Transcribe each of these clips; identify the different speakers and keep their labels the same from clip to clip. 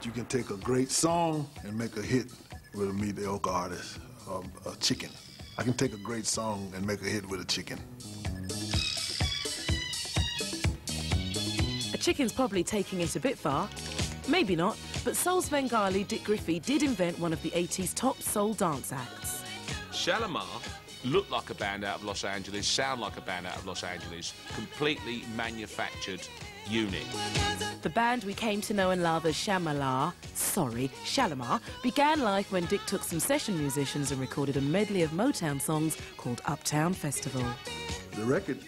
Speaker 1: You can take a great song and make a hit with a mediocre artist, a chicken. I can take a great song and make a hit with a chicken.
Speaker 2: A chicken's probably taking it a bit far. Maybe not, but soul Svengali Dick Griffey did invent one of the 80s top soul dance acts.
Speaker 3: Shalamar looked like a band out of Los Angeles, sound like a band out of Los Angeles, completely manufactured unit.
Speaker 2: The band we came to know and love as Shalamar began life when Dick took some session musicians and recorded a medley of Motown songs called Uptown Festival.
Speaker 1: The record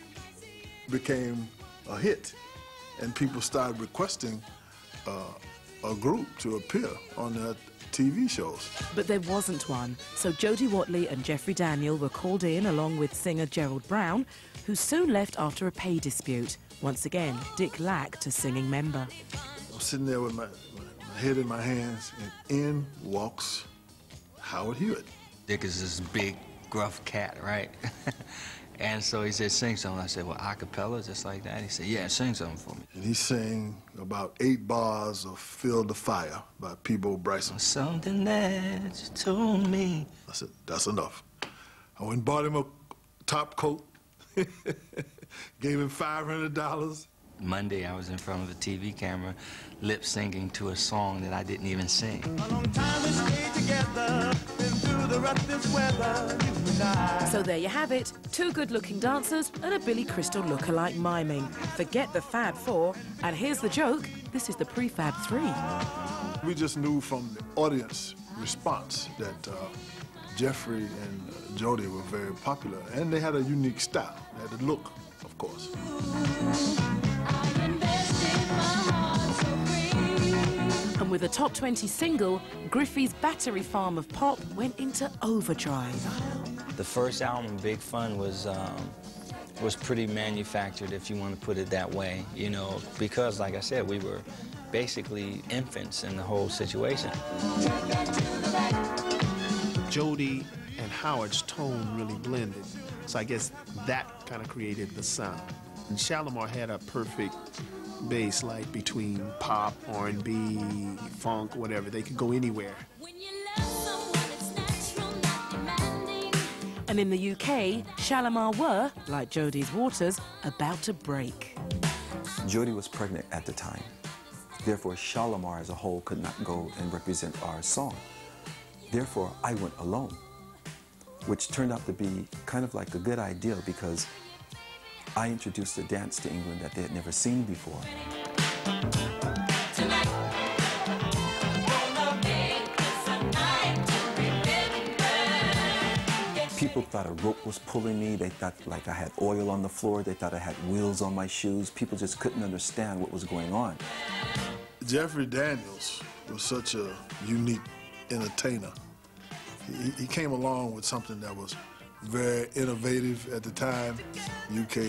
Speaker 1: became a hit, and people started requesting a group to appear on their TV shows.
Speaker 2: But there wasn't one, so Jody Watley and Jeffrey Daniel were called in along with singer Gerald Brown, who soon left after a pay dispute. Once again, Dick lacked a singing member.
Speaker 1: I'm sitting there with my head in my hands, and in walks Howard Hewitt.
Speaker 4: Dick is this big, gruff cat, right? And so he said, sing something. I said, well, a cappella, just like that? He said, yeah, sing something for me.
Speaker 1: And he sang about 8 bars of Feel the Fire by Peabo Bryson.
Speaker 4: Something that you told me.
Speaker 1: I said, that's enough. I went and bought him a top coat, gave him $500.
Speaker 4: Monday, I was in front of a TV camera, lip-syncing to a song that I didn't even sing.
Speaker 5: A long time we stayed together, been through the roughest weather, you and I.
Speaker 2: So there you have it, 2 good-looking dancers and a Billy Crystal look-alike miming. Forget the Fab 4, and here's the joke, this is the Prefab 3.
Speaker 1: We just knew from the audience response that Jeffrey and Jody were very popular, and they had a unique style. They had a look, of course.
Speaker 2: And with a top 20 single, Griffey's battery farm of pop went into overdrive.
Speaker 4: The first album, Big Fun, was pretty manufactured, if you want to put it that way, you know, because, like I said, we were basically infants in the whole situation.
Speaker 6: Jody and Howard's tone really blended, so I guess that kind of created the sound. And Shalamar had a perfect bass, like between pop, R&B, funk, whatever. They could go anywhere.
Speaker 2: And in the UK, Shalamar were, like Jody's Waters, about to break.
Speaker 7: Jody was pregnant at the time. Therefore, Shalamar as a whole could not go and represent our song. Therefore, I went alone, which turned out to be kind of like a good idea because I introduced a dance to England that they had never seen before. People thought a rope was pulling me. They thought like I had oil on the floor. They thought I had wheels on my shoes. People just couldn't understand what was going on.
Speaker 1: Jeffrey Daniels was such a unique entertainer. He came along with something that was very innovative at the time. UK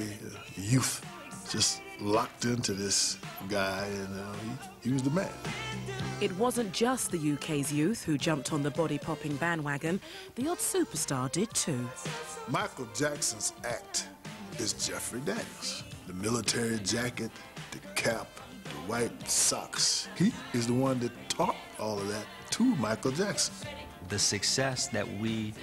Speaker 1: youth just locked into this guy, and he was the man.
Speaker 2: It wasn't just the UK's youth who jumped on the body-popping bandwagon. The odd superstar did too.
Speaker 1: Michael Jackson's act is Jeffrey Daniels. The military jacket, the cap, the white socks. He is the one that taught all of that to Michael Jackson.
Speaker 4: The success that we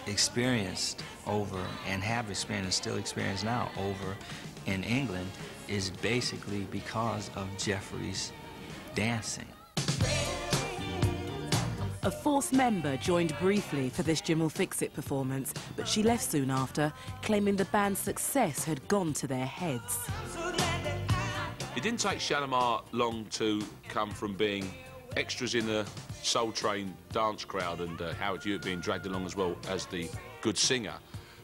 Speaker 4: experienced over and have experienced and still experience now over in England is basically because of Jeffrey's dancing.
Speaker 2: A 4th member joined briefly for this Jim Will Fix It performance, but she left soon after, claiming the band's success had gone to their heads.
Speaker 3: It didn't take Shalamar long to come from being extras in the Soul Train dance crowd and Howard Hewitt being dragged along as well as the good singer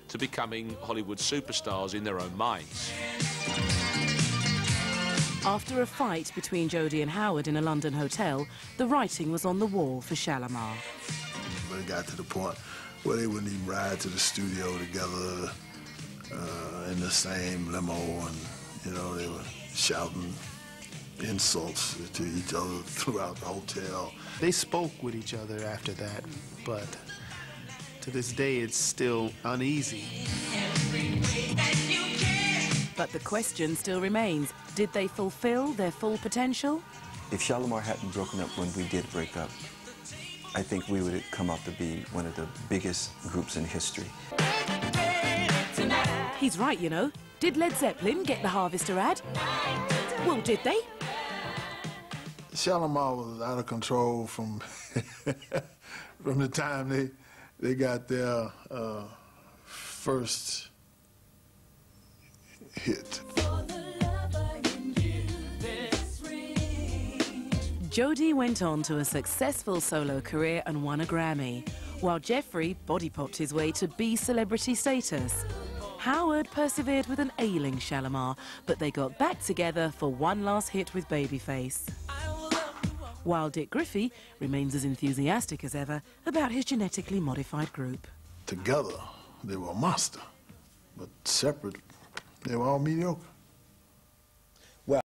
Speaker 3: to becoming Hollywood superstars in their own minds.
Speaker 2: After a fight between Jody and Howard in a London hotel, the writing was on the wall for Shalamar.
Speaker 1: But it got to the point where they wouldn't even ride to the studio together in the same limo, and, you know, they were shouting insults to each other throughout the hotel.
Speaker 6: They spoke with each other after that, but to this day it's still uneasy.
Speaker 2: But the question still remains, did they fulfill their full potential?
Speaker 7: If Shalamar hadn't broken up when we did break up, I think we would have come out to be one of the biggest groups in history.
Speaker 2: He's right, you know. Did Led Zeppelin get the Harvester ad? Well, did they?
Speaker 1: Shalamar was out of control from from the time they got their first hit.
Speaker 2: Jody went on to a successful solo career and won a Grammy, while Jeffrey body-popped his way to B-celebrity status. Howard persevered with an ailing Shalamar, but they got back together for one last hit with Babyface. While Dick Griffey remains as enthusiastic as ever about his genetically modified group.
Speaker 1: Together, they were a monster, but separate, they were all mediocre.